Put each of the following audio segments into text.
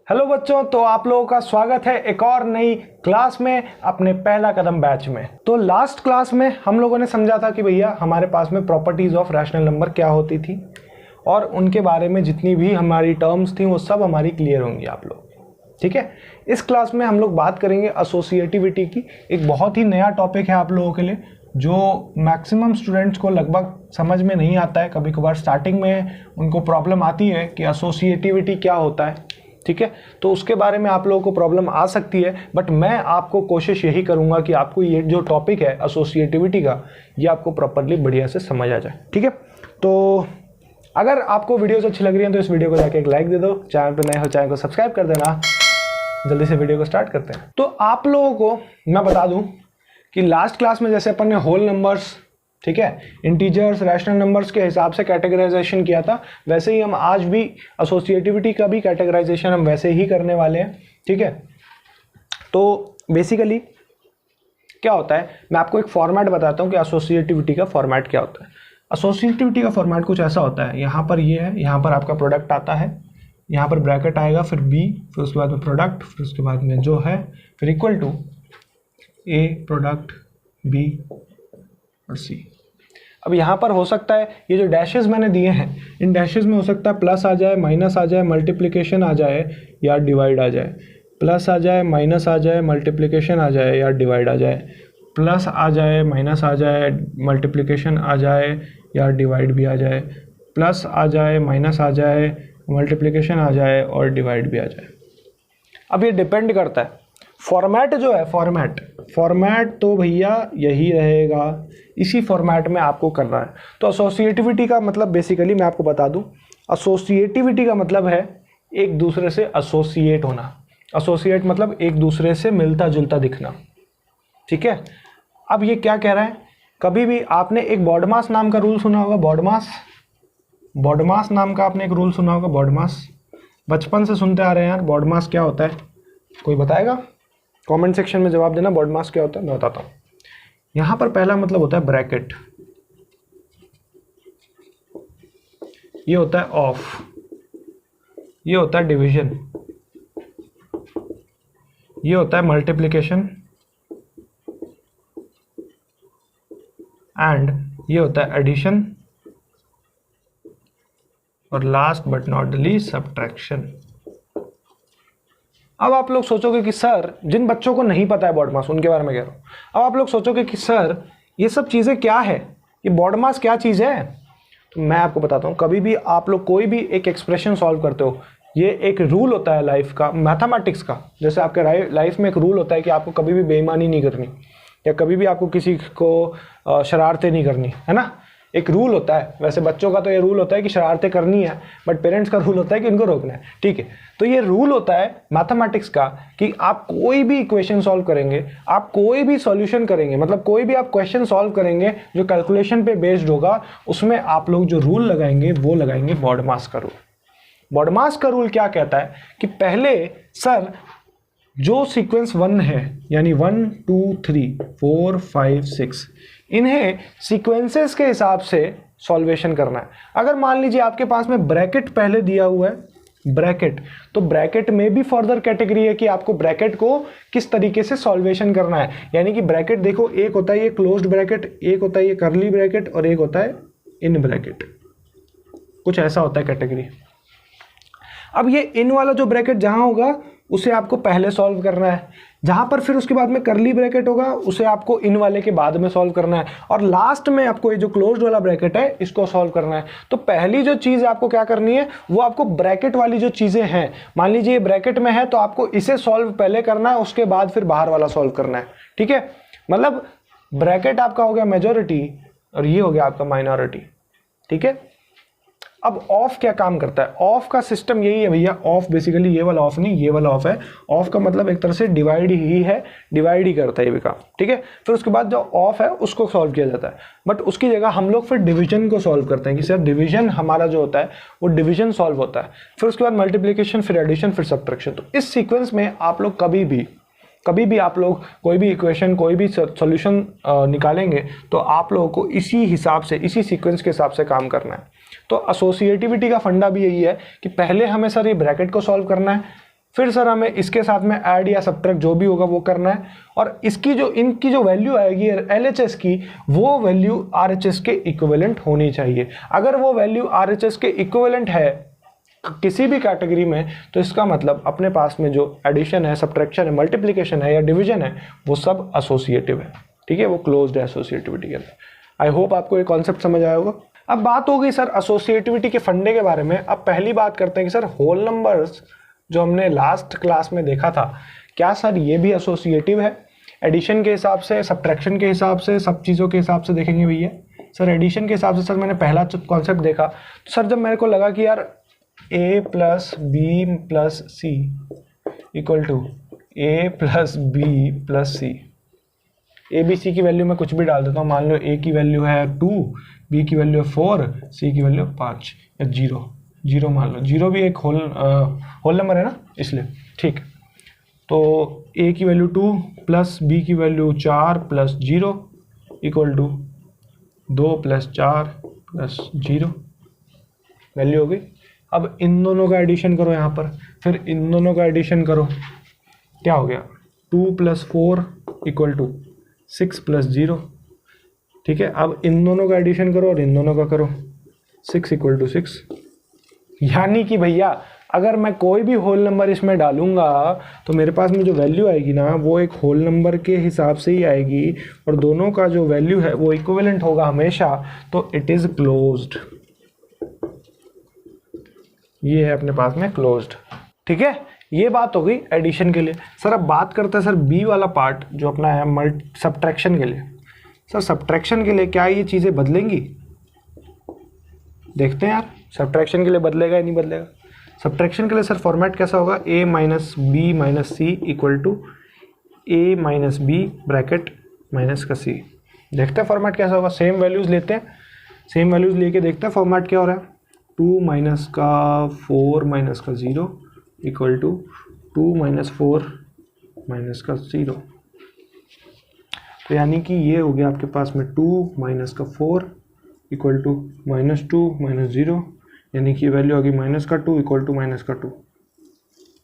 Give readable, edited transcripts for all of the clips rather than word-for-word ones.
Hello बच्चों, तो आप लोगों का स्वागत है एक और नई क्लास में अपने पहला कदम बैच में। तो लास्ट क्लास में हम लोगों ने समझा था कि भैया हमारे पास में प्रॉपर्टीज ऑफ रैशनल नंबर क्या होती थी और उनके बारे में जितनी भी हमारी टर्म्स थी वो सब हमारी क्लियर होंगी आप लोग। ठीक है, इस क्लास में हम लोग बात करेंगे एसोसिएटिविटी की। एक बहुत ही नया टॉपिक है आप लोगों के लिए जो मैक्सिमम स्टूडेंट्स को लगभग समझ में नहीं आता है। कभी कभार स्टार्टिंग में उनको प्रॉब्लम आती है कि एसोसिएटिविटी क्या होता है। ठीक है, तो उसके बारे में आप लोगों को प्रॉब्लम आ सकती है, बट मैं आपको कोशिश यही करूंगा कि आपको ये जो टॉपिक है एसोसिएटिविटी का, ये आपको प्रॉपरली बढ़िया से समझ आ जाए। ठीक है, तो अगर आपको वीडियोस अच्छी लग रही है तो इस वीडियो को जाके एक लाइक दे दो, चैनल पर नए हो चैनल को सब्सक्राइब कर देना। जल्दी से वीडियो को स्टार्ट करते हैं। तो आप लोगों को मैं बता दूं कि लास्ट क्लास में जैसे अपन ने होल नंबर्स, ठीक है, इंटीजर्स, रैशनल नंबर्स के हिसाब से कैटेगराइजेशन किया था, वैसे ही हम आज भी एसोसिएटिविटी का भी कैटेगराइजेशन हम वैसे ही करने वाले हैं। ठीक है, तो बेसिकली क्या होता है, मैं आपको एक फॉर्मेट बताता हूँ कि एसोसिएटिविटी का फॉर्मेट क्या होता है। एसोसिएटिविटी का फॉर्मेट कुछ ऐसा होता है, यहाँ पर ये है, यहाँ पर आपका प्रोडक्ट आता है, यहाँ पर ब्रैकेट आएगा, फिर बी, फिर उसके बाद में प्रोडक्ट, फिर उसके बाद में जो है, फिर equal to a product b और सी। अब यहाँ पर हो सकता है ये जो डैशेस मैंने दिए हैं, इन डैशेस में हो सकता है प्लस आ जाए, माइनस आ जाए, मल्टीप्लिकेशन आ जाए या डिवाइड आ जाए। प्लस आ जाए, माइनस आ जाए, मल्टीप्लिकेशन आ जाए या डिवाइड आ जाए। प्लस आ जाए, माइनस आ जाए, मल्टीप्लिकेशन आ जाए या डिवाइड भी आ जाए। प्लस आ जाए, माइनस आ जाए, मल्टीप्लिकेशन आ जाए और डिवाइड भी आ जाए। अब ये डिपेंड करता है फॉर्मेट जो है, फॉर्मेट तो भैया यही रहेगा, इसी फॉर्मेट में आपको करना है। तो एसोसिएटिविटी का मतलब बेसिकली मैं आपको बता दूं, एसोसिएटिविटी का मतलब है एक दूसरे से एसोसिएट होना। एसोसिएट मतलब एक दूसरे से मिलता जुलता दिखना। ठीक है, अब ये क्या कह रहा है, कभी भी आपने एक बॉडमास नाम का रूल सुना होगा। बॉडमास नाम का आपने एक रूल सुना होगा। बॉडमास बचपन से सुनते आ रहे हैं यार। बॉडमास क्या होता है, कोई बताएगा? कमेंट सेक्शन में जवाब देना, बॉडमास क्या होता है, मैं बताता हूँ। यहां पर पहला मतलब होता है ब्रैकेट, ये होता है ऑफ, ये होता है डिवीजन, ये होता है मल्टीप्लिकेशन एंड ये होता है एडिशन और last but not the least subtraction. अब आप लोग सोचोगे कि सर, जिन बच्चों को नहीं पता है बॉडमास उनके बारे में कह रहा हूं, अब आप लोग सोचोगे कि सर ये सब चीजें क्या है, ये बॉडमास क्या चीज है। तो मैं आपको बताता हूं, कभी भी आप लोग कोई भी एक एक्सप्रेशन सॉल्व करते हो, ये एक रूल होता है लाइफ का, मैथमेटिक्स का। जैसे आपके लाइफ में एक रूल होता है कि आपको कभी भी बेईमानी नहीं करनी या कभी भी आपको किसी को शरारतें नहीं करनी, है ना। एक रूल होता है। वैसे बच्चों का तो ये रूल होता है कि शरारतें करनी है, बट पेरेंट्स का रूल होता है कि इनको रोकना है। ठीक है, तो ये रूल होता है मैथमेटिक्स का कि आप कोई भी इक्वेशन सॉल्व करेंगे, आप कोई भी सॉल्यूशन करेंगे, मतलब कोई भी आप क्वेश्चन सॉल्व करेंगे जो कैलकुलेशन पे बेस्ड होगा, उसमें आप लोग जो रूल लगाएंगे वो लगाएंगे बॉडमास का रूल। बॉडमास का रूल क्या कहता है कि पहले सर जो सीक्वेंस 1 है, यानी 1 2 3 4 5 6, इन्हें सीक्वेंसेस के हिसाब से सॉल्वेशन करना है। अगर मान लीजिए आपके पास में ब्रैकेट पहले दिया हुआ है, ब्रैकेट, तो ब्रैकेट में भी फर्दर कैटेगरी है कि आपको ब्रैकेट को किस तरीके से सॉल्वेशन करना है। यानी कि ब्रैकेट देखो, एक होता है ये क्लोज्ड ब्रैकेट, एक होता है ये कर्ली ब्रैकेट और एक होता है इन ब्रैकेट, कुछ ऐसा होता है कैटेगरी। अब ये इन वाला जो ब्रैकेट जहां होगा उसे आपको पहले सॉल्व करना है, जहां पर फिर उसके बाद में कर्ली ब्रैकेट होगा उसे आपको इन वाले के बाद में सॉल्व करना है, और लास्ट में आपको ये जो क्लोज्ड वाला ब्रैकेट है इसको सॉल्व करना है। तो पहली जो चीज आपको क्या करनी है, वो आपको ब्रैकेट वाली जो चीजें हैं, मान लीजिए ये ब्रैकेट में है तो आपको इसे सॉल्व पहले करना है, उसके बाद फिर बाहर वाला सॉल्व करना है। ठीक है, मतलब ब्रैकेट आपका हो गया मेजॉरिटी और ये हो गया आपका माइनॉरिटी। ठीक है, अब ऑफ क्या काम करता है, ऑफ का सिस्टम यही है भैया। ऑफ बेसिकली ये वाला ऑफ नहीं, ये वाला ऑफ है। ऑफ का मतलब एक तरह से डिवाइड ही है, डिवाइड ही करता है ये भी काम। ठीक है, फिर उसके बाद जो ऑफ है उसको सॉल्व किया जाता है, बट उसकी जगह हम लोग फिर डिवीजन को सॉल्व करते हैं कि सर डिवीजन हमारा जो होता है वो डिवीजन सॉल्व होता है, फिर उसके बाद मल्टीप्लिकेशन, फिर एडिशन, फिर सब्ट्रैक्शन। तो इस सीक्वेंस में आप लोग कभी भी आप लोग कोई भी इक्वेशन, कोई भी सॉल्यूशन निकालेंगे तो आप लोगों को इसी हिसाब से, इसी सीक्वेंस के हिसाब से काम करना है। तो एसोसिएटिविटी का फंडा भी यही है कि पहले हमें सर ये ब्रैकेट को सॉल्व करना है, फिर सर हमें इसके साथ में ऐड या सब्ट्रैक्ट जो भी होगा वो करना है, और इनकी जो वैल्यू आएगी LHS की, वो वैल्यू RHS के इक्विवेलेंट होनी चाहिए। अगर वो वैल्यू RHS के इक्विवेलेंट है किसी भी कैटेगरी में, तो इसका मतलब अपने पास में जो एडिशन है, सब्ट्रैक्शन है, मल्टीप्लिकेशन है या डिवीजन है, वो सब एसोसिएटिव है। ठीक है, वो क्लोज्ड है एसोसिएटिविटी के अंदर। आई होप आपको ये कॉन्सेप्ट समझ आया होगा। अब बात हो गई सर एसोसिएटिविटी के फंडे के बारे में। अब पहली बात करते हैं कि सर होल नंबर्स जो हमने लास्ट क्लास में देखा था, क्या सर ये भी एसोसिएटिव है? एडिशन के हिसाब से, सब्ट्रैक्शन के हिसाब से, सब चीज़ों के हिसाब से देखेंगे भैया। सर एडिशन के हिसाब से सर मैंने पहला कॉन्सेप्ट देखा, तो सर जब मेरे को लगा कि यार a plus b plus c equal to a plus b plus c, a b c की वैल्यू मैं कुछ भी डाल देता हूँ। मान लो a की वैल्यू है 2, b की वैल्यू है 4, c की वैल्यू 5 या 0 मान लो। 0 भी एक होल नंबर है ना, इसलिए ठीक। तो a की वैल्यू 2 प्लस b की value 4 plus 0 equal to 2 plus 4 plus 0 value हो गई। अब इन दोनों का एडिशन करो यहाँ पर, फिर इन दोनों का एडिशन करो, क्या हो गया 2 प्लस 4 इक्वल टू 6 प्लस 0। ठीक है, अब इन दोनों का एडिशन करो और इन दोनों का करो, 6 इक्वल टू 6। यानी कि भैया अगर मैं कोई भी होल नंबर इसमें डालूंगा तो मेरे पास में जो वैल्यू आएगी ना, वो एक होल नंबर के हिसाब से ही आएगी, और दोनों का जो वैल्यू है वो इक्विवेलेंट होगा हमेशा, तो इट इज़ क्लोज्ड। ये है अपने पास में क्लोज्ड। ठीक है, ये बात हो गई एडिशन के लिए। सर अब बात करते हैं सर बी वाला पार्ट जो अपना है सब्ट्रैक्शन के लिए। सर सब्ट्रैक्शन के लिए क्या ये चीज़ें बदलेंगी? देखते हैं यार सब्ट्रैक्शन के लिए बदलेगा या नहीं बदलेगा। सब्ट्रैक्शन के लिए सर फॉर्मेट कैसा होगा, a minus B minus C equal to A minus B bracket minus का सी। देखते हैं फॉर्मेट कैसा होगा। सेम वैल्यूज़ लेते हैं, सेम वैल्यूज़ लेके देखते हैं फॉर्मेट क्या हो रहा है। 2 माइनस का 4 माइनस का 0 इक्वल टू 2 माइनस 4 माइनस का 0। तो यानी कि ये हो गया आपके पास में 2 माइनस का 4 इक्वल टू माइनस 2 माइनस 0, यानी कि वैल्यू आ गई माइनस का 2 इक्वल टू माइनस का 2।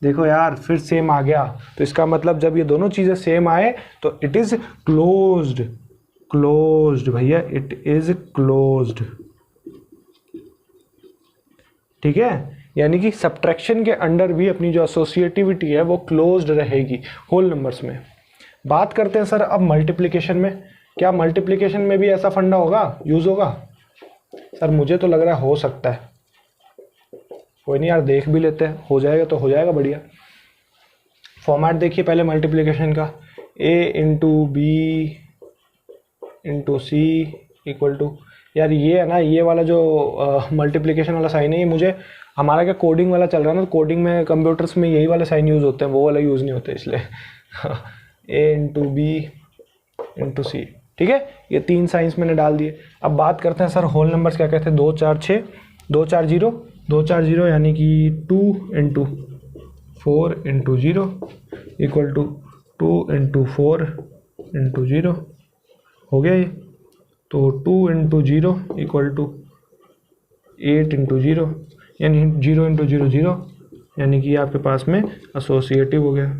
देखो यार फिर सेम आ गया, तो इसका मतलब जब ये दोनों चीज़ें सेम आए तो इट इज़ क्लोज्ड। क्लोज्ड भैया, इट इज़ क्लोज्ड। ठीक है, यानी कि सब्ट्रैक्शन के अंडर भी अपनी जो एसोसिएटिविटी है वो क्लोज्ड रहेगी होल नंबर्स में। बात करते हैं सर अब मल्टीप्लिकेशन में। क्या मल्टीप्लिकेशन में भी ऐसा फंडा होगा, यूज़ होगा? सर मुझे तो लग रहा है हो सकता है, कोई नहीं यार देख भी लेते हैं, हो जाएगा तो हो जाएगा बढ़िया। फॉर्मेट देखिए पहले मल्टीप्लिकेशन का, a into b into c equal to, यार ये है ना, ये वाला जो मल्टीप्लिकेशन वाला साइन है, ये मुझे हमारा क्या कोडिंग वाला चल रहा है ना, तो कोडिंग में कंप्यूटर्स में यही वाले साइन यूज़ होते हैं, वो वाला यूज़ नहीं होते इसलिए a इंटू बी इंटू सी। ठीक है, ये 3 साइंस मैंने डाल दिए। अब बात करते हैं सर होल नंबर्स क्या कहते हैं। 2 4 6 2 4 0 2 4 0, यानी कि 2 into 4 into 0 equal to 2 into 4 into 0 हो गया ये। तो 2 इंटू 0 इक्वल टू 8 इंटू 0, यानी 0 इंटू 0 0, यानी कि आपके पास में एसोसिएटिव हो गया।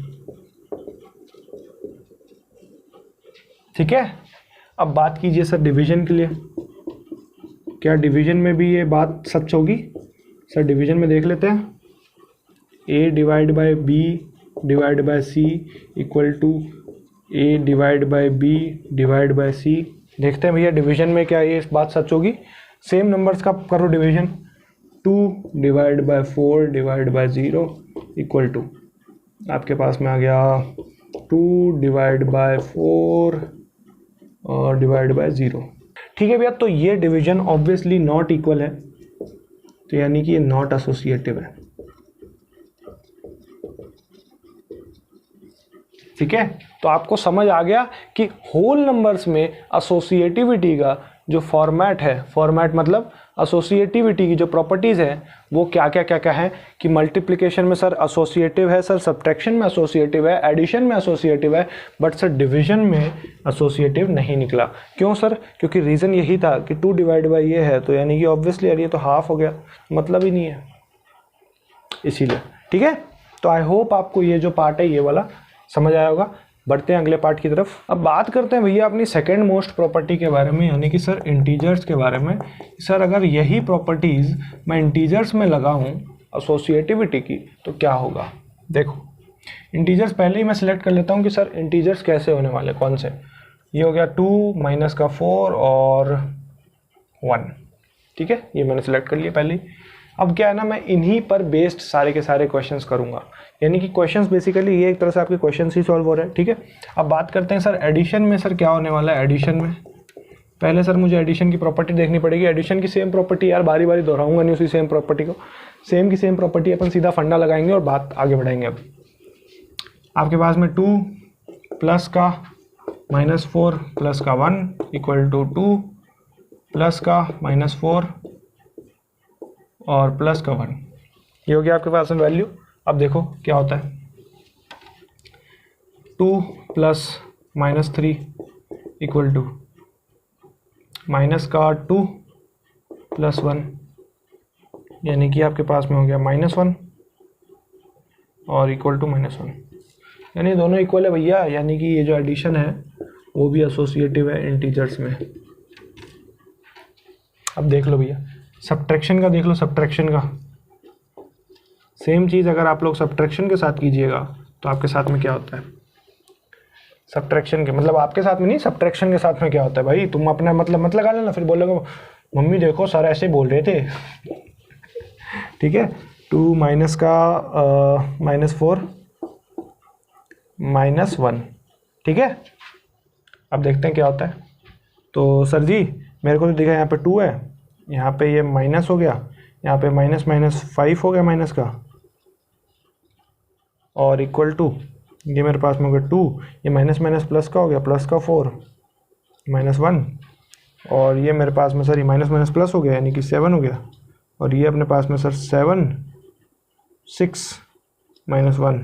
ठीक है, अब बात कीजिए सर डिवीजन के लिए। क्या डिवीजन में भी ये बात सच होगी? सर डिवीजन में देख लेते हैं, a divide by b divide by c equal to a divide by b divide by c। देखते हैं भैया डिवीजन में क्या ये बात सच होगी। सेम नंबर्स का करो division, 2 divide by 4 divide by 0 equal to आपके पास में आ गया 2 डिवाइड बाय 4 और डिवाइड बाय 0। ठीक है भैया, तो ये डिवीजन ऑब्वियसली नॉट इक्वल है, तो यानी कि ये नॉट एसोसिएटिव है। ठीक है, तो आपको समझ आ गया कि होल नंबर्स में एसोसिएटिविटी का जो फॉर्मेट है, फॉर्मेट मतलब एसोसिएटिविटी की जो प्रॉपर्टीज़ है वो क्या क्या है कि मल्टीप्लिकेशन में सर एसोसिएटिव है, सर सब्ट्रैक्शन में एसोसिएटिव है, एडिशन में एसोसिएटिव है, बट सर डिवीजन में एसोसिएटिव नहीं निकला। क्यों सर? क्योंकि रीज़न यही था कि 2 डिवाइड बाई ये है, तो यानी कि ऑब्वियसली यार ये तो हाफ हो गया, मतलब ही नहीं है, इसीलिए। ठीक है, तो आई होप आपको ये जो पार्ट है ये वाला समझ आया होगा। बढ़ते हैं अगले पार्ट की तरफ। अब बात करते हैं भैया अपनी सेकेंड मोस्ट प्रॉपर्टी के बारे में, यानी कि सर इंटीजर्स के बारे में। सर अगर यही प्रॉपर्टीज़ मैं इंटीजर्स में लगाऊं एसोसिएटिविटी की तो क्या होगा। देखो इंटीजर्स पहले ही मैं सिलेक्ट कर लेता हूं कि सर इंटीजर्स कैसे होने वाले, कौन से। ये हो गया 2 माइनस का 4 और 1, ठीक है, ये मैंने सिलेक्ट कर लिया पहले ही। अब क्या है ना, मैं इन्हीं पर बेस्ड सारे के सारे क्वेश्चंस करूंगा, यानी कि क्वेश्चंस बेसिकली ये एक तरह से आपके क्वेश्चंस ही सॉल्व हो रहे हैं, ठीक है। अब बात करते हैं सर एडिशन में, सर क्या होने वाला है एडिशन में। पहले सर मुझे एडिशन की प्रॉपर्टी देखनी पड़ेगी। एडिशन की सेम प्रॉपर्टी यार बारी बारी दोहराऊंगा नहीं उसी सेम प्रॉपर्टी को, सेम की सेम प्रॉपर्टी अपन सीधा फंडा लगाएंगे और बात आगे बढ़ाएंगे। अब आपके पास में 2 प्लस का -4 प्लस का 1 इक्वल टू 2 प्लस का -4 और प्लस का 1, ये हो गया आपके पास में वैल्यू। अब देखो क्या होता है, 2 प्लस -3 इक्वल टू माइनस का 2 प्लस 1, यानी कि आपके पास में हो गया -1 और इक्वल टू -1, यानी दोनों इक्वल है भैया। यानी कि ये जो एडिशन है वो भी एसोसिएटिव है इंटीजर्स में। अब देख लो भैया सब्ट्रैक्शन का, देख लो सब्ट्रैक्शन का, सेम चीज़ अगर आप लोग सब्ट्रैक्शन के साथ कीजिएगा तो आपके साथ में क्या होता है। सब्ट्रैक्शन के मतलब आपके साथ में नहीं, सब्ट्रैक्शन के साथ में क्या होता है भाई, तुम अपना मतलब मत लगा लेना, फिर बोलोगे मम्मी देखो सर ऐसे बोल रहे थे, ठीक है। 2 माइनस का -4 -1, ठीक है। अब देखते हैं क्या होता है। तो सर जी मेरे को तो दिखा यहाँ पे 2 है, यहाँ पे ये माइनस हो गया, यहाँ पे -5 हो गया माइनस का, और इक्वल टू ये मेरे पास में हो गया 2, ये माइनस माइनस प्लस का हो गया, प्लस का 4 -1, और ये मेरे पास में सर ये माइनस माइनस प्लस हो गया यानी कि 7 हो गया, और ये अपने पास में सर 7 6 -1,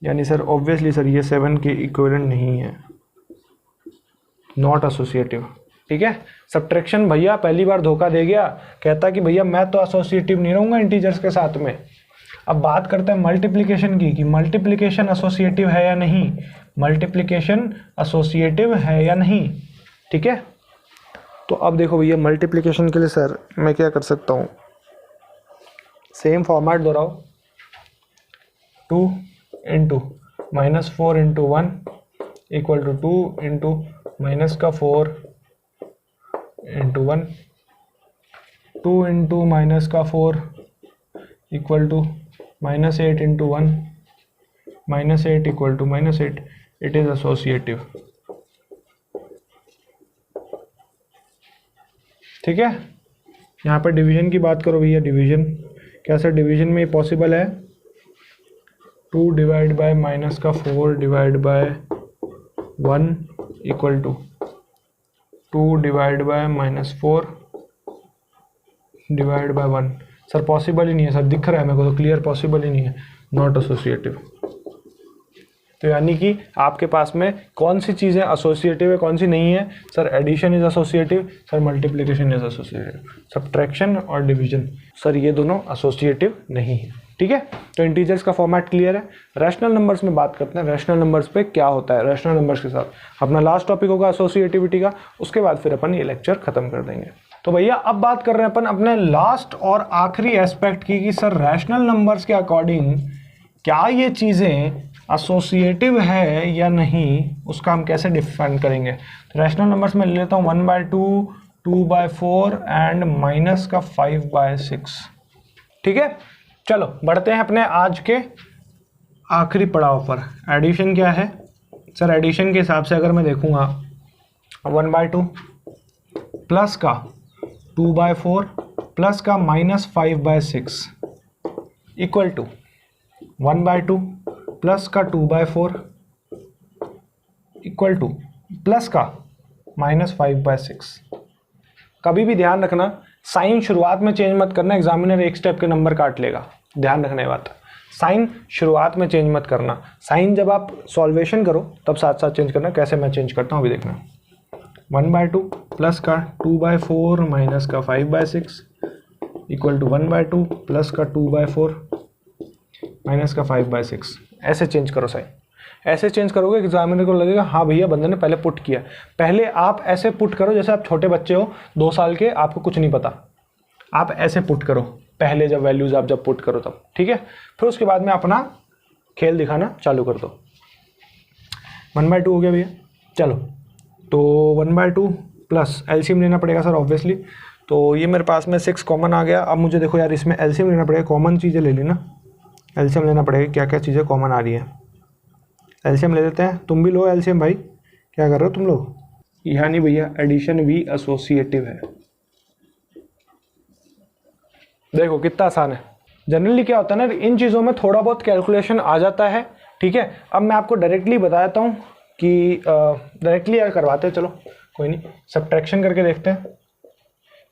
यानी सर ऑब्वियसली सर ये 7 के इक्विवेलेंट नहीं है, नॉट एसोसिएटिव, ठीक है। सब्ट्रैक्शन भैया पहली बार धोखा दे गया, कहता कि भैया मैं तो एसोसिएटिव नहीं रहूँगा इंटीजर्स के साथ में। अब बात करते हैं मल्टीप्लिकेशन की, कि मल्टीप्लिकेशन एसोसिएटिव है या नहीं, मल्टीप्लिकेशन एसोसिएटिव है या नहीं, ठीक है। तो अब देखो भैया मल्टीप्लिकेशन के लिए सर मैं क्या कर सकता हूँ, सेम फॉर्मेट दोहराओ, 2 into -4 into 1 equal to 2 into minus का 4 इंटू 1, 2 इंटू माइनस का 4 equal to -8 into 1 -8 equal to -8, it is associative, ठीक है। यहाँ पर डिवीजन की बात करो भैया, डिवीजन क्या सर, डिवीजन में पॉसिबल है 2 डिवाइड बाय माइनस का 4 divide by 1 equal to 2 divide by -4 divide by 1, sir possible ही नहीं है सर, दिख रहा है मेरे को तो क्लियर पॉसिबल ही नहीं है, नॉट एसोसिएटिव। तो यानी कि आपके पास में कौन सी चीज़ें एसोसिएटिव है कौन सी नहीं है, sir addition is associative, sir multiplication is associative, subtraction और डिवीजन सर ये दोनों एसोसिएटिव नहीं है, ठीक है। तो इंटीजर्स का फॉर्मेट क्लियर है। रैशनल नंबर्स में बात करते हैं, रैशनल नंबर्स पे क्या होता है। रैशनल नंबर्स के साथ अपना लास्ट टॉपिक होगा एसोसिएटिविटी का, उसके बाद फिर अपन ये लेक्चर खत्म कर देंगे। तो भैया अब बात कर रहे हैं अपन अपने लास्ट और आखिरी एस्पेक्ट की, कि सर रैशनल नंबर्स के अकॉर्डिंग क्या ये चीज़ें एसोसिएटिव है या नहीं, उसका हम कैसे डिफाइन करेंगे। तो रैशनल नंबर्स में ले लेता हूँ 1/2, 2/4 एंड माइनस का 5/6, ठीक है। चलो बढ़ते हैं अपने आज के आखिरी पड़ाव पर। एडिशन क्या है सर, एडिशन के हिसाब से अगर मैं देखूंगा 1/2 प्लस का 2/4 प्लस का -5/6 इक्वल टू 1/2 प्लस का 2/4 इक्वल टू प्लस का -5/6। कभी भी ध्यान रखना साइन शुरुआत में चेंज मत करना, एग्जामिनर एक स्टेप के नंबर काट लेगा, ध्यान रखने की बात। साइन शुरुआत में चेंज मत करना, साइन जब आप सॉल्वेशन करो तब साथ साथ चेंज करना। कैसे मैं चेंज करता हूँ अभी देखना। 1/2 प्लस का 2/4 माइनस का 5/6 इक्वल टू 1/2 प्लस का 2/4 माइनस का 5/6 ऐसे चेंज करो साइन। ऐसे चेंज करोगे एग्जामिनर को लगेगा हाँ भैया बंदे ने पहले पुट किया। पहले आप ऐसे पुट करो जैसे आप छोटे बच्चे हो 2 साल के, आपको कुछ नहीं पता, आप ऐसे पुट करो पहले, जब वैल्यूज आप जब पुट करो तब, ठीक है। फिर उसके बाद में अपना खेल दिखाना चालू कर दो। 1/2 हो गया भैया, चलो तो 1/2 प्लस एलसीएम लेना पड़ेगा सर ऑब्वियसली। तो ये मेरे पास में 6 कॉमन आ गया। अब मुझे देखो यार इसमें एलसीएम लेना पड़ेगा, कॉमन चीज़ें ले ली ना, एलसीएम लेना पड़ेगा, क्या क्या चीज़ें कॉमन आ रही है, एलसीएम ले लेते हैं। तुम भी लो एलसीएम भाई, क्या कर रहे हो तुम लोग। यानी भैया एडिशन भी एसोसिएटिव है। देखो कितना आसान है। जनरली क्या होता है ना, इन चीज़ों में थोड़ा बहुत कैलकुलेशन आ जाता है, ठीक है। अब मैं आपको डायरेक्टली बता देता हूँ कि डायरेक्टली यार करवाते हैं, चलो कोई नहीं, सब्ट्रैक्शन करके देखते हैं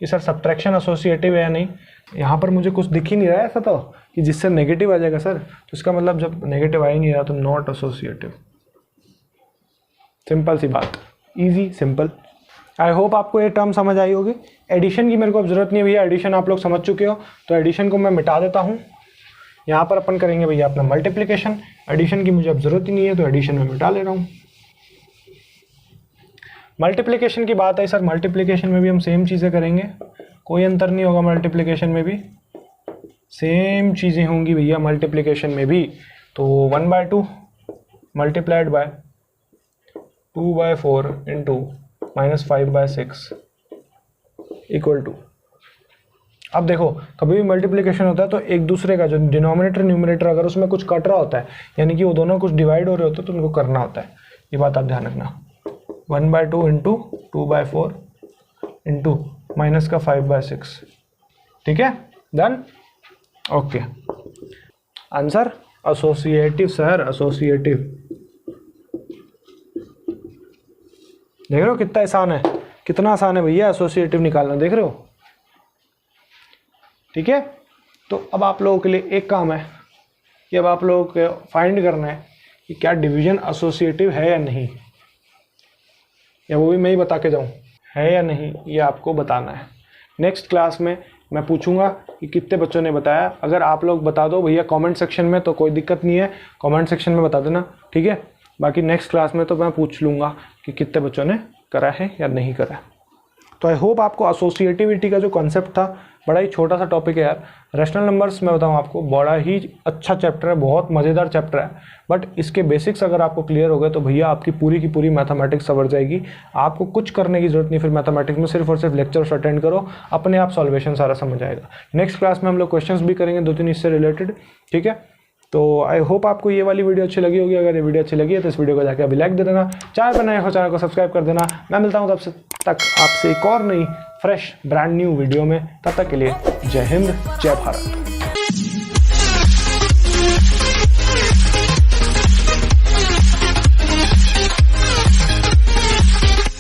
कि सर सब्ट्रैक्शन एसोसिएटिव है या नहीं। यहाँ पर मुझे कुछ दिख ही नहीं रहा है ऐसा तो कि जिससे नेगेटिव आ जाएगा सर, तो इसका मतलब जब नेगेटिव आ ही नहीं रहा तो नॉट एसोसिएटिव। सिंपल सी बात, इजी सिंपल। आई होप आपको ये टर्म समझ आई होगी। एडिशन की मेरे को अब जरूरत नहीं है भैया, एडिशन आप लोग समझ चुके हो, तो एडिशन को मैं मिटा देता हूँ। यहाँ पर अपन करेंगे भैया अपना मल्टीप्लिकेशन। एडिशन की मुझे अब जरूरत ही नहीं है तो एडिशन में मिटा ले रहा हूँ। मल्टीप्लिकेशन की बात है सर, मल्टीप्लिकेशन में भी हम सेम चीज़ें करेंगे, कोई अंतर नहीं होगा। मल्टीप्लिकेशन में भी सेम चीज़ें होंगी भैया मल्टीप्लिकेशन में भी। तो 1/2 multiplied by 2/4 into -5/6 equal to. अब देखो कभी भी मल्टीप्लिकेशन होता है तो एक दूसरे का जो डिनोमिनेटर न्यूमरेटर अगर उसमें कुछ कट रहा होता है, यानी कि वो दोनों कुछ डिवाइड हो रहे होते हैं, तो उनको करना होता है। ये बात आप ध्यान रखना। 1/2 इंटू 2/4 इंटू माइनस का 5/6, ठीक है, done, okay. Answer associative sir, associative. देख रहे हो कितना आसान है, कितना आसान है भैया एसोसिएटिव निकालना, देख रहे हो, ठीक है। तो अब आप लोगों के लिए एक काम है कि अब आप लोगों को फाइंड करना है कि क्या डिवीजन एसोसिएटिव है या नहीं, या वो भी मैं ही बता के जाऊँ है या नहीं, ये आपको बताना है। नेक्स्ट क्लास में मैं पूछूंगा कि कितने बच्चों ने बताया। अगर आप लोग बता दो भैया कमेंट सेक्शन में तो कोई दिक्कत नहीं है, कमेंट सेक्शन में बता देना, ठीक है। बाकी नेक्स्ट क्लास में तो मैं पूछ लूँगा कि कितने बच्चों ने करा है या नहीं करा। तो आई होप आपको एसोसिएटिविटी का जो कॉन्सेप्ट था, बड़ा ही छोटा सा टॉपिक है यार। रैशनल नंबर्स मैं बताऊँ आपको बड़ा ही अच्छा चैप्टर है, बहुत मज़ेदार चैप्टर है, बट इसके बेसिक्स अगर आपको क्लियर हो गए तो भैया आपकी पूरी की पूरी मैथमेटिक्स सवर जाएगी। आपको कुछ करने की जरूरत नहीं फिर मैथमेटिक्स में, सिर्फ और सिर्फ लेक्चर्स अटेंड करो, अपने आप सॉल्वेशन सारा समझ आएगा। नेक्स्ट क्लास में हम लोग क्वेश्चंस भी करेंगे 2-3 इससे रिलेटेड, ठीक है। तो आई होप आपको ये वाली वीडियो अच्छी लगी होगी। अगर ये वीडियो अच्छी लगी है तो इस वीडियो को जाकर अभी लाइक दे देना, चैनल पर नए हो चैनल को सब्सक्राइब कर देना। मैं मिलता हूँ तब तक आपसे एक और नई फ्रेश ब्रांड न्यू वीडियो में, तब तक के लिए जय हिंद जय भारत।